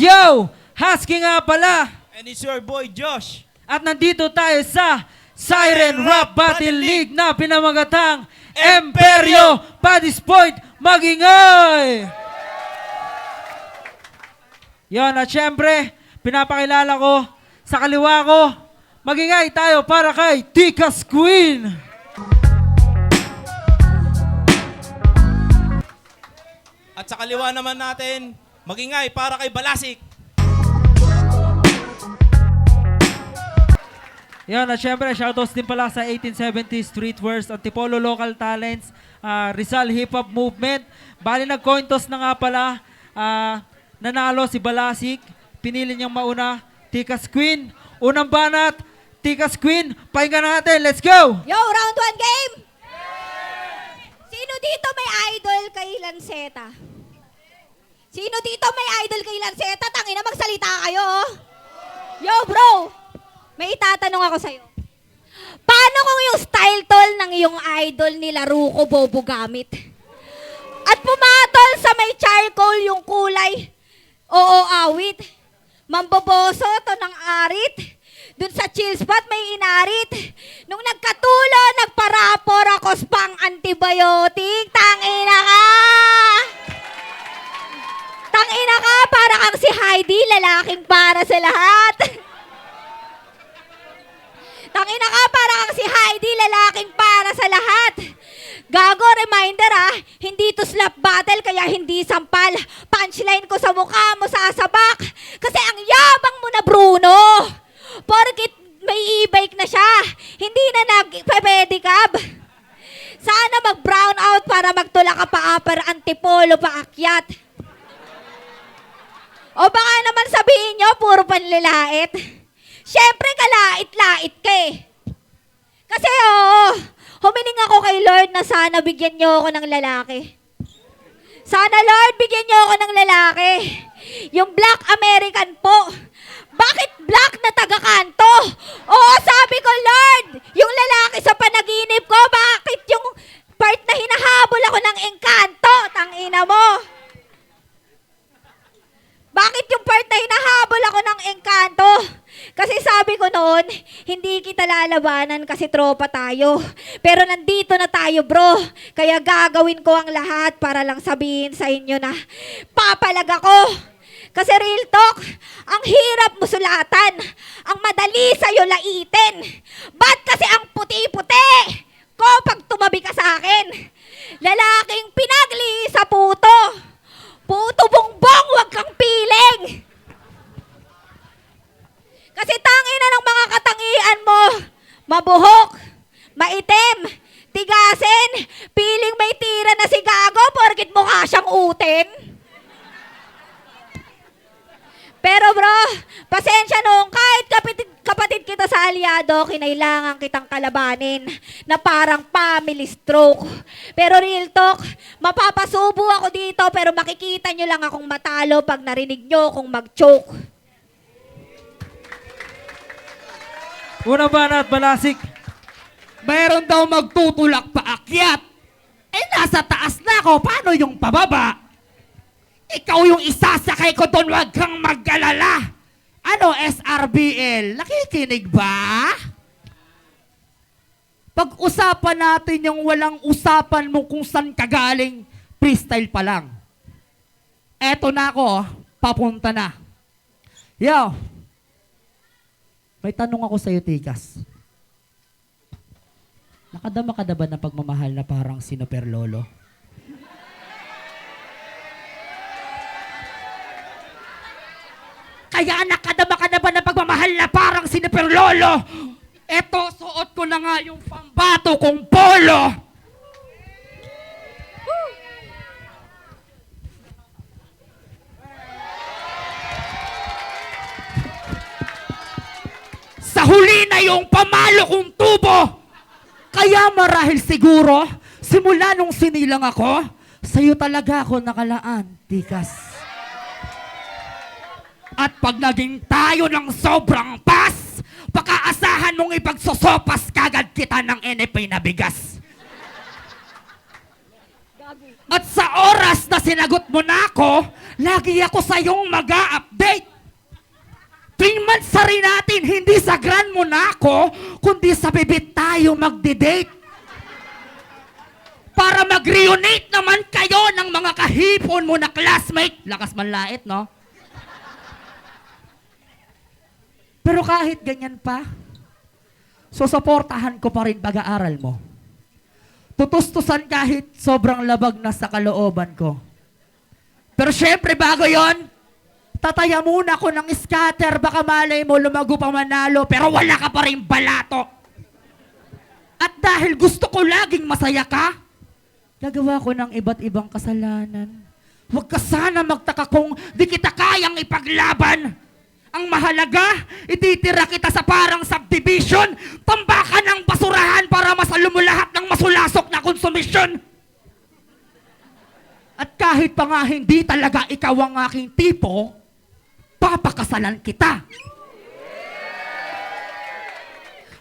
Yo! Husky nga pala! And it's your boy Josh. At nandito tayo sa Siren Rap Battle League na pinamagatang Imperyo Paddy's Point Magingay! Yon, at syempre, pinapakilala ko sa kaliwa ko, magingay tayo para kay Tikas Queen! At sa kaliwa naman natin, magingay para kay Balasik. Yan, at syempre, shoutouts din pala sa 1870 Streetwears, Antipolo Local Talents, Rizal Hip Hop Movement. Bali, nag-coin toss na nga pala, nanalo si Balasik, pinili niyang mauna, Tikas Queen. Unang banat, Tikas Queen, pakinggan natin, let's go! Yo, round 1 game! Sino dito may idol kay Lanceta? Sino dito may idol kay Lanceta? Tangina, magsalita kayo, oh. Yo, bro! May itatanong ako sa'yo. Paano kung yung style tol ng iyong idol nila Ruko Bobo gamit? At pumatol sa may charcoal yung kulay, oo, awit. Mamboboso to ng arit. Dun sa chill spot may inarit. Nung nagkatulo, nagparapor ako pang antibiotic. Tangina ka! Tangina ka, para kang si Heidi, lalaking para sa lahat. Tangina ka, para kang si Heidi, lalaking para sa lahat. Gago, reminder hindi to slap battle kaya hindi sampal. Punchline ko sa mukha mo sasabak. Kasi ang yabang mo na Bruno. Porkit may e-bike na siya, hindi na nag-pedicab. Sana mag-brown out para magtula ka pa upper antipolo pa akyat. O baka naman sabihin nyo, puro panlilait. Siyempre, kalait-lait ka eh. Kasi humiling ako kay Lord na sana bigyan nyo ako ng lalaki. Sana Lord, bigyan nyo ako ng lalaki. Yung Black American po. Bakit black na taga-kanto? Oo, sabi ko, Lord, yung lalaki sa panaginip ko, bakit yung part na hinahabol ako ng engkanto? Tangina mo. Bakit yung part na hinahabol ako ng engkanto? Kasi sabi ko noon, hindi kita lalabanan kasi tropa tayo. Pero nandito na tayo, bro. Kaya gagawin ko ang lahat para lang sabihin sa inyo na papalag ako. Kasi real talk, ang hirap mo sulatan. Ang madali sa'yo laitin. Ba't kasi ang puti-puti ko pag tumabi ka sa akin? Lalaking pinagli sa puto. Puto bongbong, wag kang piling. Kasi tangina ng mga katangian mo, mabuhok, maitim, tigasin, piling may tira na si Gago porkit mukha siyang utin. Pero bro, pasensya nung kahit kapatid kita sa aliado, kinailangan kitang kalabanin na parang family stroke. Pero real talk, mapapasubo ako dito pero makikita nyo lang akong matalo pag narinig nyo akong mag-choke. Unang banat, Balasik. Mayroon daw magtutulak paakyat. Eh, nasa taas na ako. Paano yung pababa? Ikaw yung isasakay ko doon. Huwag kang mag-alala. Ano, SRBL? Nakikinig ba? Pag-usapan natin yung walang usapan mo kung saan ka galing, freestyle pa lang. Eto na ako, papunta na. Yo, may tanong ako sa'yo, Tikas. Nakadama ka na ba ng pagmamahal na parang si Super Lolo? Kaya nakadama ka na ba ng pagmamahal na parang si Super Lolo? Eto, suot ko na nga yung pambato kong polo. Sa huli na yung pamalo kong tubo. Kaya marahil siguro, simula nung sinilang ako, sa'yo talaga ako nakalaan, Tikas. At pag naging tayo ng sobrang pas, pakaasahan mong ipagsosopas kagad kita ng NFA na bigas. At sa oras na sinagot mo na ako, lagi ako sa'yong mag-a-update. 3 months sa rin natin, hindi sa Grand Monaco, kundi sa bibit tayo magde-date. Para mag-reunite naman kayo ng mga kahipon mo na classmate. Lakas manlait, no? Pero kahit ganyan pa, susuportahan ko pa rin pag-aaral mo. Tutustusan kahit sobrang labag na sa kalooban ko. Pero syempre bago yon, tataya muna ko ng scatter, baka malay mo lumago pa manalo, pero wala ka pa rin balato. At dahil gusto ko laging masaya ka, gagawa ko ng iba't ibang kasalanan. Huwag ka sana magtaka kung di kita kayang ipaglaban. Ang mahalaga, ititira kita sa parang subdivision, tambakan ng basurahan para masalo mo lahat ng masulasok na konsumisyon. At kahit pa nga hindi talaga ikaw ang aking tipo, papakasalan kita.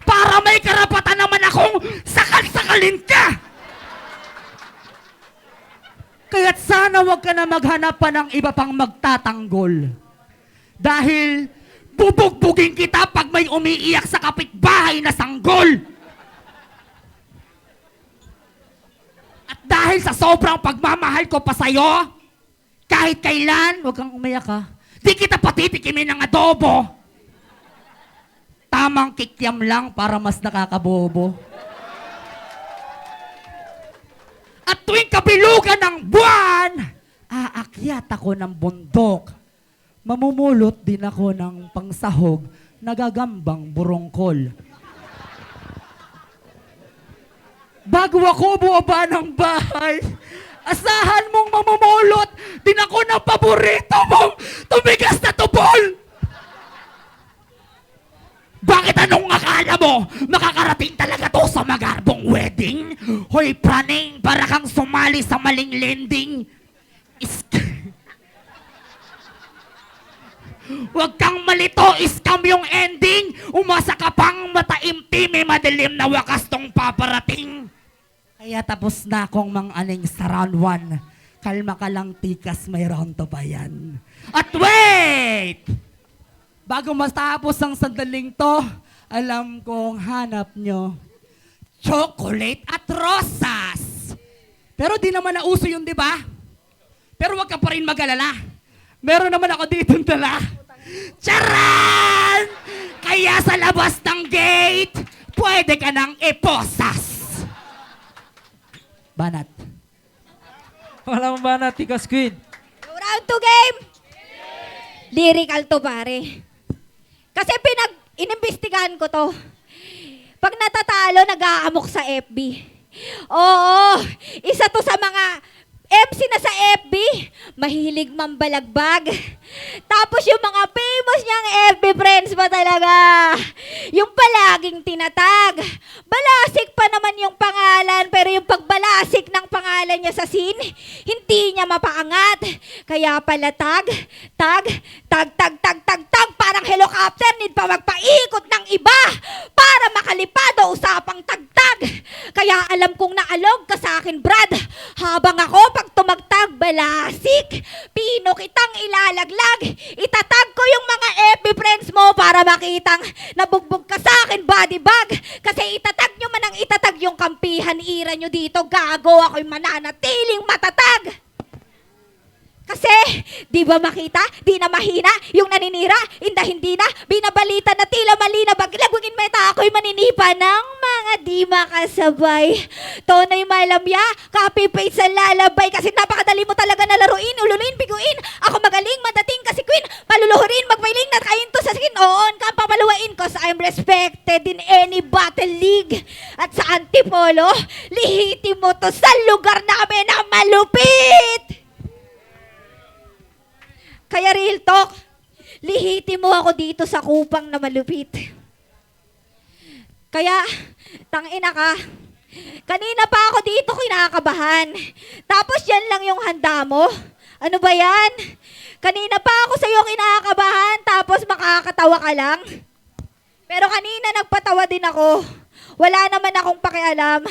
Para may karapatan naman akong sakal-sakalin ka. Kaya't sana wag ka na maghanap pa ng iba pang magtatanggol. Dahil bubugbugin kita pag may umiiyak sa kapitbahay na sanggol. At dahil sa sobrang pagmamahal ko pa sa'yo, kahit kailan, huwag kang umiyak ha. Di kita patitikimin ng adobo. Tamang kikiam lang para mas nakakabobo. At tuwing kabilugan ng buwan, aakyat ako ng bundok. Mamumulot din ako ng pangsahog na gagambang burongkol. Bago ako buwaba ng bahay, asahan mong mamumulot din ako ng paborito mong tumigas na tubol. Bakit anong akala mo? Makakarating talaga to sa magarbong wedding? Hoy praning, para kang sumali sa maling lending. Huwag kang malito, scam yung ending. Umasa ka pang mataimtim, may madilim na wakas tong paparating. Kaya tapos na akong mang-aling sa round 1. Kalma ka lang, tikas, may round 2 pa yan. At wait! Bago matapos ang sandaling to, alam kong hanap nyo chocolate at rosas. Pero di naman nauso yun, di ba? Pero wag ka pa rin mag-alala. Meron naman ako dito dala. Charan! Kaya sa labas ng gate, pwede ka nang iposas. Banat. Wala mo ba na, Tikas Queen? Round 2 game! Lyrical to pare. Kasi inimbestigahan ko to. Pag natatalo, nag-aamok sa FB. Oo, isa to sa mga MC na sa FB, mahilig mambalagbag. Tapos yung mga famous niyang FB friends ba talaga? Yung palaging tinatag. Balasik pa naman yung pangalan, pero yung pagbalasik ng pangalan niya sa scene, hindi niya mapaangat. Kaya pala tag, parang helicopter, need pa magpaikot ng iba para makalipad o usapang tagtag. Kaya alam kong naalog ka sa akin, Brad, habang ako pag tumagtag, balasik, pino kitang ilalaglag. Itatag ko yung mga FB friends mo para makitang nabugbog ka sa akin, body bag. Kasi itatag nyo man ang itatag yung kampihan, ira nyo dito, gago ako'y mananatiling matatag. Kasi, di ba makita, di na mahina, yung naninira, hindi na, binabalita na tila malina, baglagwagin meta ako'y maninipa ng mga di makasabay. Tonay malamya, copy-paste sa lalabay, kasi napakadali mo talaga na laruin, ulunin, biguin. Ako magaling, madating kasi queen, paluluhurin, magpailing na kain to sa skin, oon ka, papaluwain, cause I'm respected in any battle league. At sa Antipolo, lihiti mo to sa lugar namin na malupit. Kaya real talk, lihiti mo ako dito sa kupang na malupit. Kaya, tangina ka, kanina pa ako dito kinakabahan. Tapos yan lang yung handa mo? Ano ba yan? Kanina pa ako sa'yo kinakabahan, tapos makakatawa ka lang? Pero kanina nagpatawa din ako. Wala naman akong pakialam.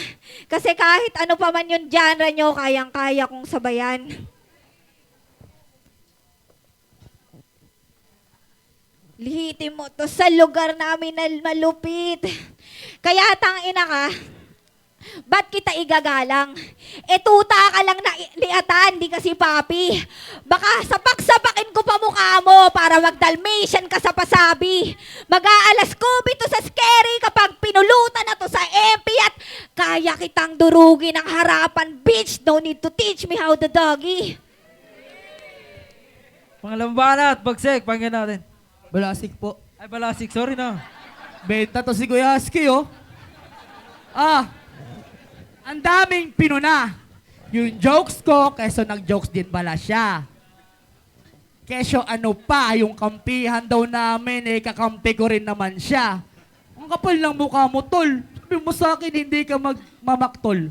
Kasi kahit ano pa man yung genre nyo, kayang-kaya kong sabayan. Lihitin mo to sa lugar namin na malupit. Kaya tangina ka, ba't kita igagalang? Tuta ka lang na liatan, di kasi papi. Baka sapak-sapakin ko pa mukha mo para mag-Dalmatian ka sa pasabi. Mag-aalas Scooby to sa scary kapag pinulutan na to sa MP at kaya kitang durugin ng harapan, bitch. No need to teach me how to doggy. Pangalawang banat, bagsik, pakinggan natin. Balasik po. Ay, Balasik, sorry na. Benta to si Kuya Husky, oh. Ang daming pinuna. Yung jokes ko, keso nag-jokes din pala siya. Keso ano pa, yung kampihan daw namin, kakampi ko rin naman siya. Ang kapal ng mukha mo, tol. Sabi mo sa akin, hindi ka magmamaktol.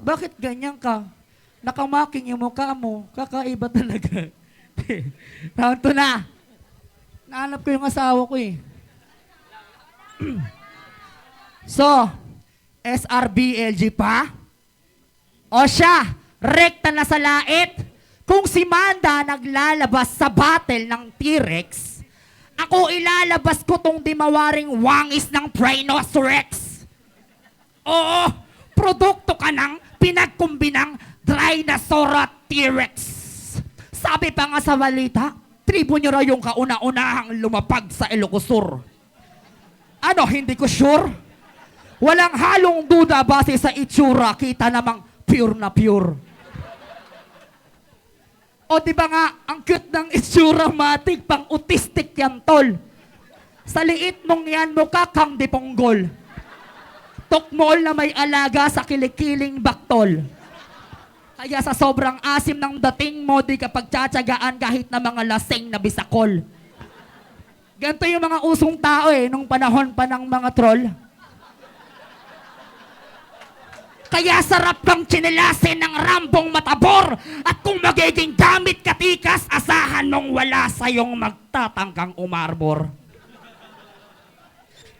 Bakit ganyan ka? Nakamaking yung mukha mo. Kakaiba talaga. Round 2 na. Nahanap ko yung asawa ko eh. So, SRBLG pa? O siya, rekta na sa lait. Kung si Manda naglalabas sa battle ng T-Rex, ako ilalabas ko tong dimawaring wangis ng Tyrannosaurus. Oo, produkto ka ng pinagkumbinang dinosaur at T-Rex. Sabi pa nga sa balita, tribo nyo raw yung kauna-unahang lumapag sa Ilocosur. Ano, hindi ko sure? Walang halong duda base sa itsura, kita namang pure na pure. O di ba nga, ang cute ng itsura, matik, pang autistic yan, tol. Sa liit mong yan, mukha kang diponggol. Tukmol na may alaga sa kilikiling baktol. Kaya sa sobrang asim ng dating mo, di kapag tsatsagaan kahit na mga laseng na bisakol. Ganito yung mga usong tao nung panahon pa ng mga troll. Kaya sarap kang tsinellasin ng Rambong matabor. At kung magiging gamit katikas, asahan mong wala sa'yong magtatangkang umarbor.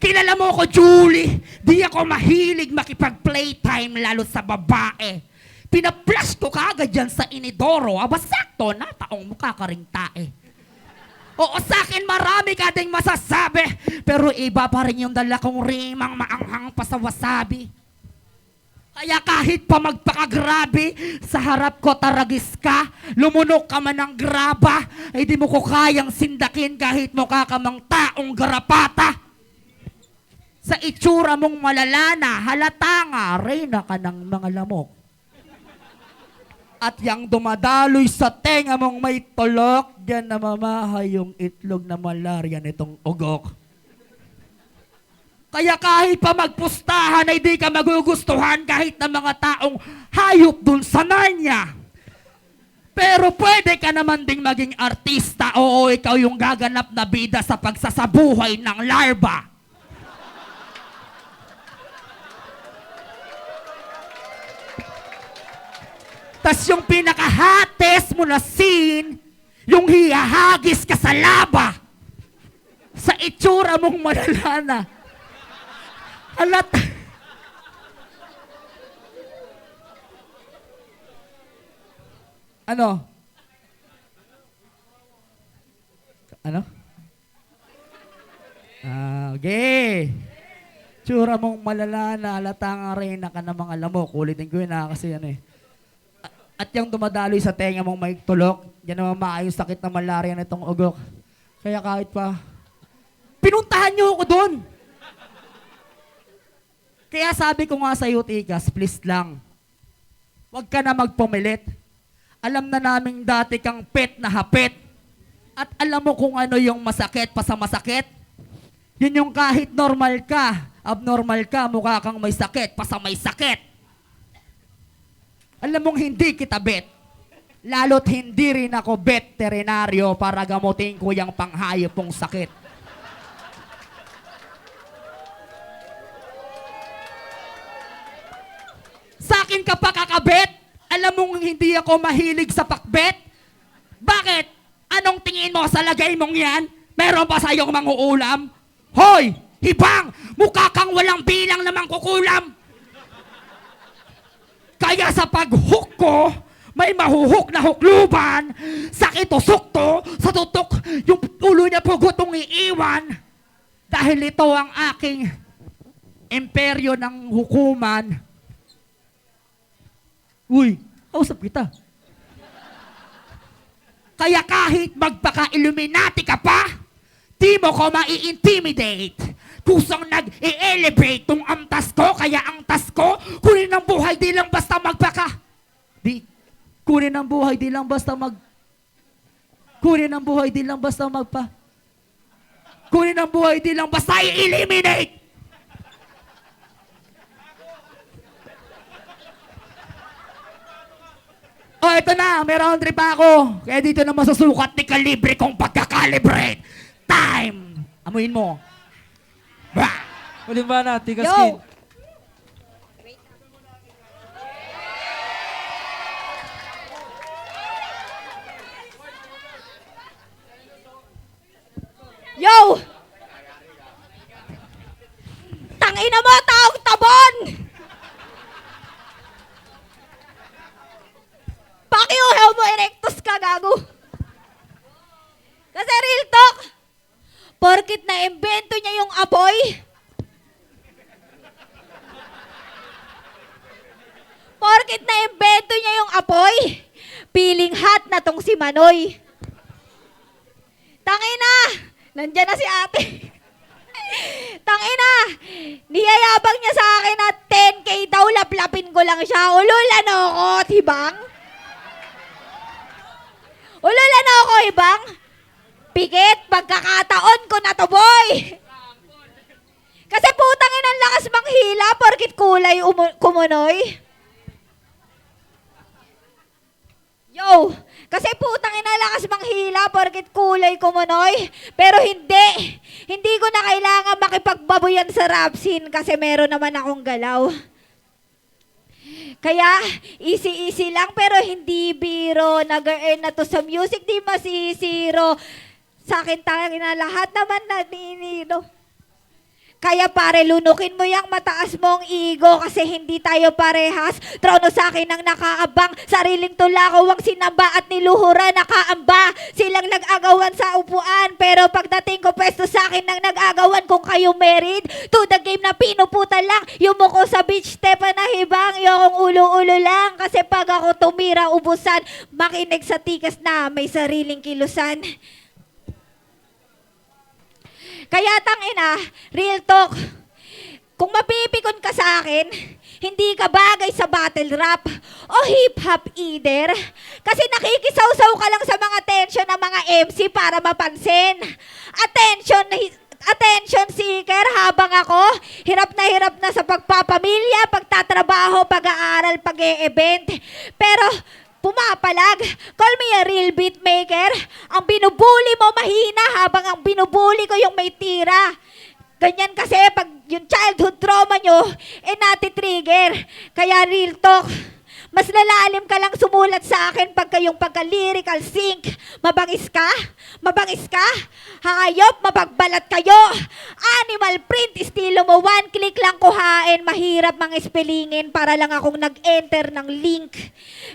Kilala mo ko, Julie. Di ako mahilig makipag-playtime lalo sa babae. Pina-flash ko kagad dyan sa inidoro. Aba, sakto na taong mukha ka ring tae. Oo, sa akin marami ka ding masasabi. Pero iba pa rin yung dala kong rimang maanghang pa sa wasabi. Kaya kahit pa magpakagrabe, sa harap ko taragis ka, lumunok ka man ng graba, ay di mo ko kayang sindakin kahit mukha ka mang taong garapata. Sa itsura mong malalana, halata nga, reyna ka ng mga lamok. At yang dumadaloy sa tenga mong may tulok, diyan namamahay yung itlog na malaria nitong ugok. Kaya kahit pa magpustahan ay di ka magugustuhan kahit ng mga taong hayop dun sa Narnia. Pero pwede ka naman ding maging artista. Oo, ikaw yung gaganap na bida sa pagsasabuhay ng larva. Tas yung pinaka-hottest mo na scene, yung hihahagis ka sa laba. Sa itsura mong malalana. Alat. Ano? Ano? Okay. Tsura mong malalana, halata nga rin na ka ng mga lamok. Ulitin ko yun kasi ano At yung dumadaloy sa tenga mong may tulok, yan naman maayos sakit na malaria na itong ugok. Kaya kahit pa, pinuntahan niyo ako doon. Kaya sabi ko nga sa iyo, Tikas, please lang, huwag ka na magpumilit. Alam na naming dati kang pet na hapit. At alam mo kung ano yung masakit pa sa masakit. Yun yung kahit normal ka, abnormal ka, mukha kang may sakit pa sa may sakit. Alam mong hindi kita bet. Lalo't hindi rin ako veterinaryo para gamutin ko yung panghayop mong sakit. Sa akin ka pa kakabet? Alam mong hindi ako mahilig sa pakbet? Bakit? Anong tingin mo sa lagay mong yan? Meron pa sa'yong manguulam? Hoy! Hibang, mukha kang walang bilang namang kukulam. Kaya sa pag-hook ko, may mahuhook na hukluban. Sakit o sukto, sa tutok, yung ulo niya pugotong iiwan. Dahil ito ang aking imperyo ng hukuman. Uy, kausap kita. Kaya kahit magpaka-Illuminati ka pa, di mo ko mai-intimidate. Kusang nag-e-elevate tong amtas ko, kaya ang tas ko, kunin ang buhay di lang basta magpaka. Kunin ang buhay di lang basta Kunin ang buhay di lang basta Kunin ang buhay di lang basta i-eliminate. Oh, ito na, may round trip ako. Kaya dito na masusukat ni kalibre kong pagkakalibrate. Time! Amuin mo. Bah! Huling banat, tigas Yo! skin. Yo! Tangina mo, taong tabon! Pakiuhaw mo, erectus ka, gago. Kasi real talk, porkit na-invento niya yung apoy, feeling hot na tong si Manoy. Tangina! Nandyan na si ate. Tangina! Niyayabang niya sa akin na 10K daw, laplapin ko lang siya. Ulol, ano ako, tibang? Ulol, ano ako, ibang? Pikit, pagkakataon ko na to, boy! Kasi putang inang lakas manghila, porkit kulay kumunoy. Yo! Kasi putang ina lakas manghila porkit kulay kumunoy. Pero hindi. Hindi ko na kailangan makipagbaboyan sa rap scene kasi meron naman akong galaw. Kaya, easy-easy lang pero hindi biro. Nag-earn na to sa music, di masisiro. Sa akin tangin na lahat naman naninino. Kaya pare, lunukin mo yung mataas mong ego kasi hindi tayo parehas. Trono sa akin ang nakaabang, sariling tulakaw ang sinamba at niluhura nakaamba. Silang nag-agawan sa upuan, pero pagdating ko pwesto sa akin ang nag-agawan kung kayo married. To the game na pinuputa lang, yumuko sa beach step na hibang, yung ulo-ulo lang. Kasi pag ako tumira ubusan, makinig sa tikas na may sariling kilusan. Kaya tangina, real talk, kung mapipikon ka sa akin, hindi ka bagay sa battle rap o hip-hop either. Kasi nakikisaw-saw ka lang sa mga tension ng mga MC para mapansin. Attention seeker habang ako, hirap na sa pagpapamilya, pagtatrabaho, pag-aaral, pag-e-event. Pero pumapalag, call me a real beat maker. Ang binubuli mo mahina habang ang binubuli ko yung may tira. Ganyan kasi pag yung childhood trauma nyo, nati-trigger. Kaya real talk, mas lalalim ka lang sumulat sa akin pagka yung pagka-lyrical sync. Mabangis ka? Mabangis ka? Hayop, mapagbalat kayo. Animal print, estilo mo, one click lang kuhain. Mahirap mang spellingin para lang akong nag-enter ng link.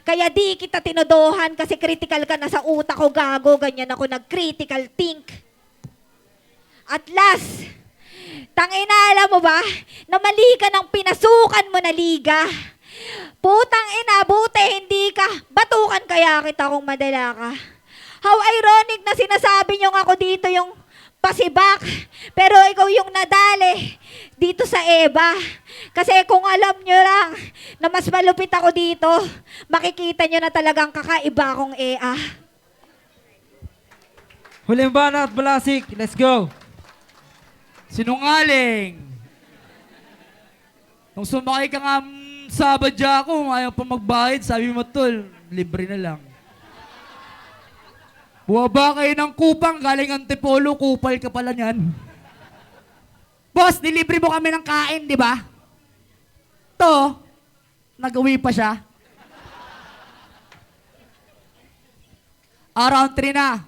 Kaya di kita tinodohan kasi critical ka na sa utak ko, gago. Ganyan ako nag-critical think. At last, tangina, alam mo ba, na mali ka ng pinasukan mo na liga. Putang ina, buti hindi ka. Batukan kaya kita kung madala ka. How ironic na sinasabi nyo ako dito yung pasibak. Pero ikaw yung nadali dito sa EVA. Kasi kung alam nyo lang na mas malupit ako dito, makikita nyo na talagang kakaiba akong EA. Huling banat, Balasik. Let's go. Sinungaling! Nung sumakay ka nga sa badya ko, ayaw pa magbayad, sabi mo, tol, libre na lang. Buwaba kayo ng kupang, galing Antipolo, kupal ka pala niyan. Boss, nilibre mo kami ng kain, di ba? To, nag-uwi pa siya. Around 3 na.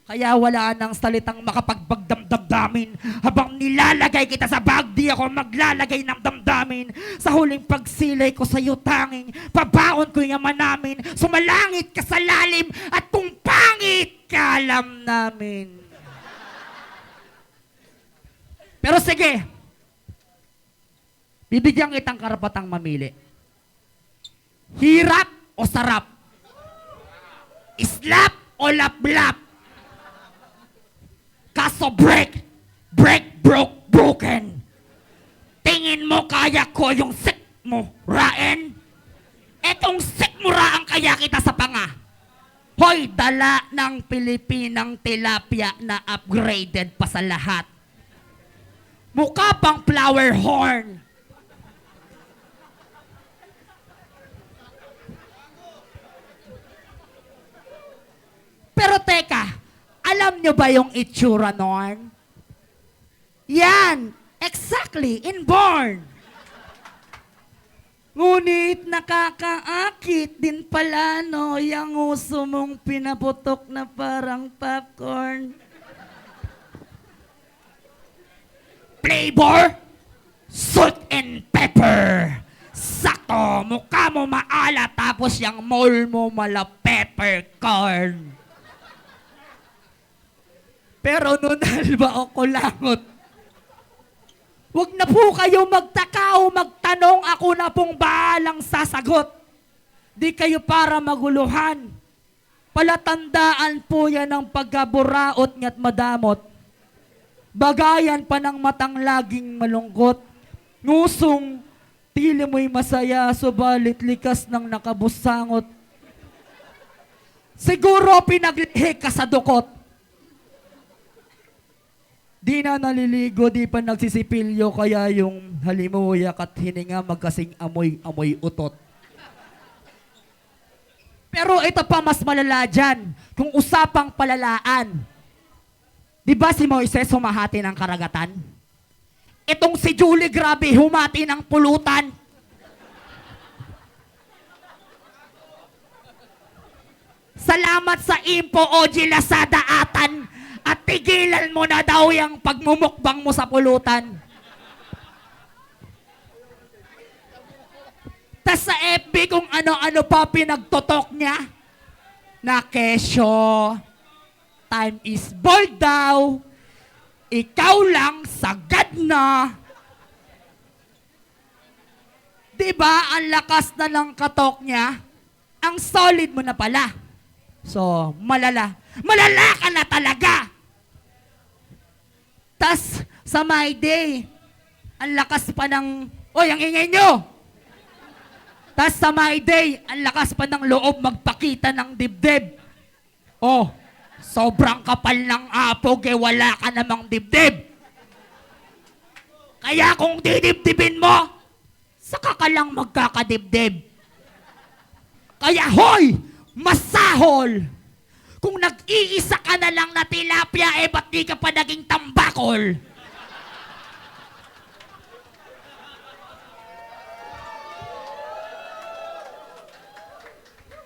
Kaya wala nang salitang makapagbagdamdamin. Habang nilalagay kita sa bag, di ako maglalagay ng damdamin. Sa huling pagsilay ko sa'yo tanging, pabaon ko yung yaman namin. Sumalangit ka sa lalim, at kung pangit ka, alam namin. Pero sige, bibigyan kitang karapatang mamili. Hirap o sarap? Slap o laplap? Kaso break, broke, broken. Tingin mo kaya ko yung sick mo, raen? Etong sick mo raan kaya kita sa panga. Hoy, dala ng Pilipinang tilapia na upgraded pa sa lahat. Mukha pang flower horn. Pero teka, alam nyo ba yung itsura nun? Yan, exactly, inborn. Ngunit nakakaakit din pala, no, yung uso mong pinaputok na parang popcorn. Flavor, salt and pepper. Sakto, mukha mo maala tapos yung mole mo mala peppercorn. Pero nun halba o kulangot. Huwag na po kayo magtaka o magtanong, ako na pong bahalang sasagot. Di kayo para maguluhan. Palatandaan po yan ng pagkaburaot nga't madamot. Bagayan pa ng matang laging malungkot. Ngusong, tili mo'y masaya, subalit likas ng nakabusangot. Siguro pinaglihi ka sa dukot. Di na naliligo, di pa nagsisipilyo, kaya yung halimuyak at hininga magkasing amoy utot. Pero ito pa mas malala dyan, kung usapang palalaan. Di ba si Moises humahati ng karagatan? Itong si Julie grabe humati ng pulutan. Salamat sa Impo OG Lazada atan. At tigilan mo na daw yung pagmumukbang mo sa pulutan. Tas sa FB kung ano-ano pa pinagtotok niya. Na kesyo, time is bold daw. Ikaw lang, sagad na. Diba, ang lakas na ng katok niya? Ang solid mo na pala. So, malala. Malala ka na talaga! Tas, sa My Day, ang lakas pa ng... Oy, ang ingay nyo! Tas sa My Day, ang lakas pa ng loob magpakita ng dibdib. Oh, sobrang kapal ng apog, eh wala ka namang dibdib. Kaya kung didibdibin mo, saka ka lang magkakadibdib. Kaya hoy, masahol! Kung nag-iisa ka na lang na tilapia, eh ba't di ka pa naging tambakol?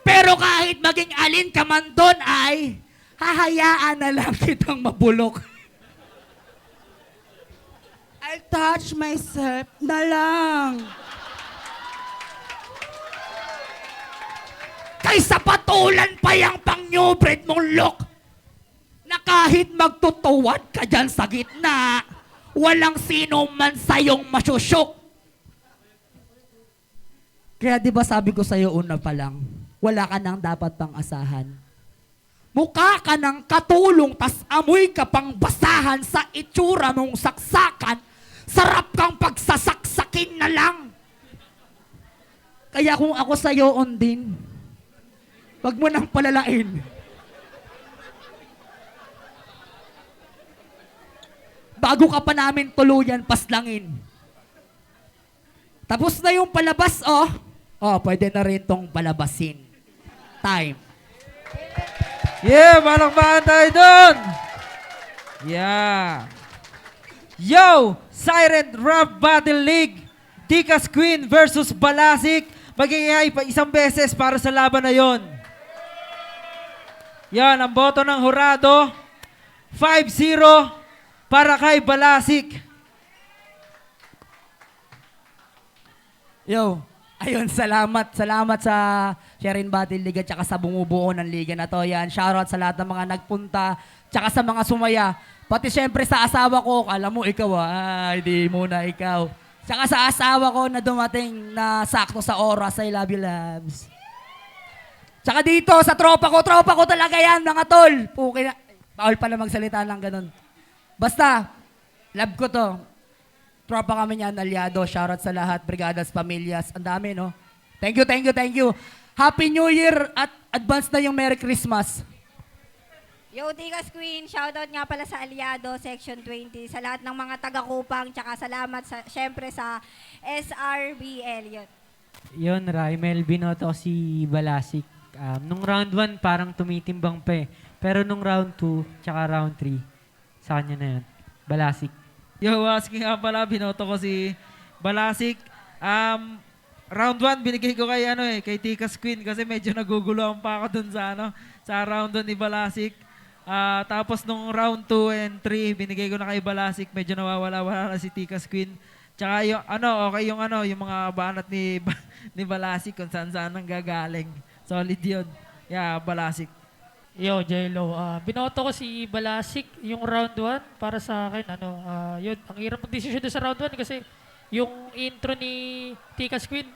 Pero kahit maging alin ka man doon ay, hahayaan na lang kitang mabulok. I'll touch myself na lang. Kaysa patulan pa yung pang-new breed mong look na kahit magtutuwad ka dyan sa gitna, walang sino man sa'yong masyusyok. Kaya di ba sabi ko sa'yo una pa lang, wala ka nang dapat pang asahan. Mukha ka ng katulong, tas amoy ka pang basahan sa itsura mong saksakan, sarap kang pagsasaksakin na lang. Kaya kung ako sa'yo, Ondin, wag mo nang palalain. Bago ka pa namin tuluyan, paslangin. Tapos na yung palabas, oh. Oh, pwede na rin tong palabasin. Time. Yeah, malakbakan tayo doon! Yeah. Yo! Siren Rap Battle League. Tikas Queen versus Balasik. Magiging pa isang beses para sa laban na yon. Yan, ang boto ng hurado 5-0 para kay Balasik. Yo, ayun, salamat sa Sharing Battle League at saka sa bumubuo ng liga na to. Yan, shoutout sa lahat ng mga nagpunta, tsaka sa mga sumaya. Pati syempre sa asawa ko, alam mo ikaw hindi muna ikaw. Tsaka sa asawa ko na dumating na sakto sa oras, I love you, loves. Tsaka dito, sa tropa ko talaga yan, mga tol. Puki na, bawal pala magsalita ng ganun. Basta, love ko to. Tropa kami niyan, aliado. Shoutout sa lahat, brigadas, pamilyas. Ang dami, no? Thank you. Happy New Year at advance na yung Merry Christmas. Yo, Tikas Queen, shoutout nga pala sa Aliado, Section 20, sa lahat ng mga taga-Kupang, tsaka salamat syempre sa SRBL. Yun. Yun, Raimel, binoto ko si Balasik. Nung round 1, parang tumitimbang pa eh. Pero nung round 2, tsaka round 3, sa kanya na yun. Balasik. Yo, asking nga pala, binoto ko si Balasik. Round 1, binigay ko kay Tikas Queen kasi medyo naguguluhan pa ako dun sa round 1 ni Balasik. Tapos nung round 2 and 3, binigay ko na kay Balasik, medyo nawawala-wala na si Tikas Queen. Tsaka yung yung mga banat ni Balasik kung saan ang gagaling. Solid yun. Yeah, Balasik. Yo, Jello. Binoto ko si Balasik yung round 1 para sa akin. Yun, ang hirap mag-decision doon sa round 1 kasi yung intro ni Tikas Queen,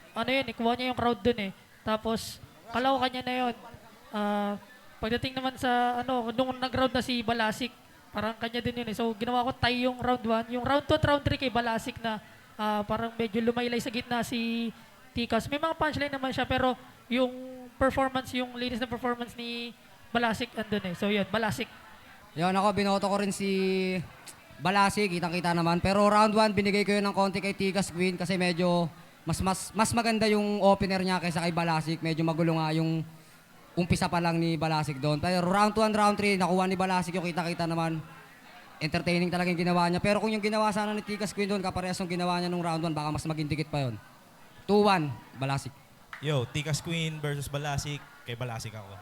ikuha niya yung crowd doon eh. Tapos, kalaw kanya na yun. Pagdating naman sa, nung nag-round na si Balasik, parang kanya din yun eh. So, ginawa ko tie yung round 1. Yung round 2 at round 3 kay Balasik na parang medyo lumaylay sa gitna si Tikas. May mga punchline naman siya, pero yung performance, yung linis na performance ni Balasik andun eh. So yun, Balasik. Yun, ako, binoto ko rin si Balasik, kitang-kita naman. Pero round 1, binigay ko yun ng konti kay Tikas Queen kasi medyo mas maganda yung opener niya kaysa kay Balasik. Medyo magulo nga yung umpisa pa lang ni Balasik doon. Pero round 1, round 3, nakuha ni Balasik yung kita-kita naman. Entertaining talaga yung ginawa niya. Pero kung yung ginawa sana ni Tikas Queen doon, kaparehas yung ginawa niya nung round 1, baka mas maging dikit pa yun. 2-1, Balasik. Yo, Tikas Queen versus Balasik. Kay Balasik ako.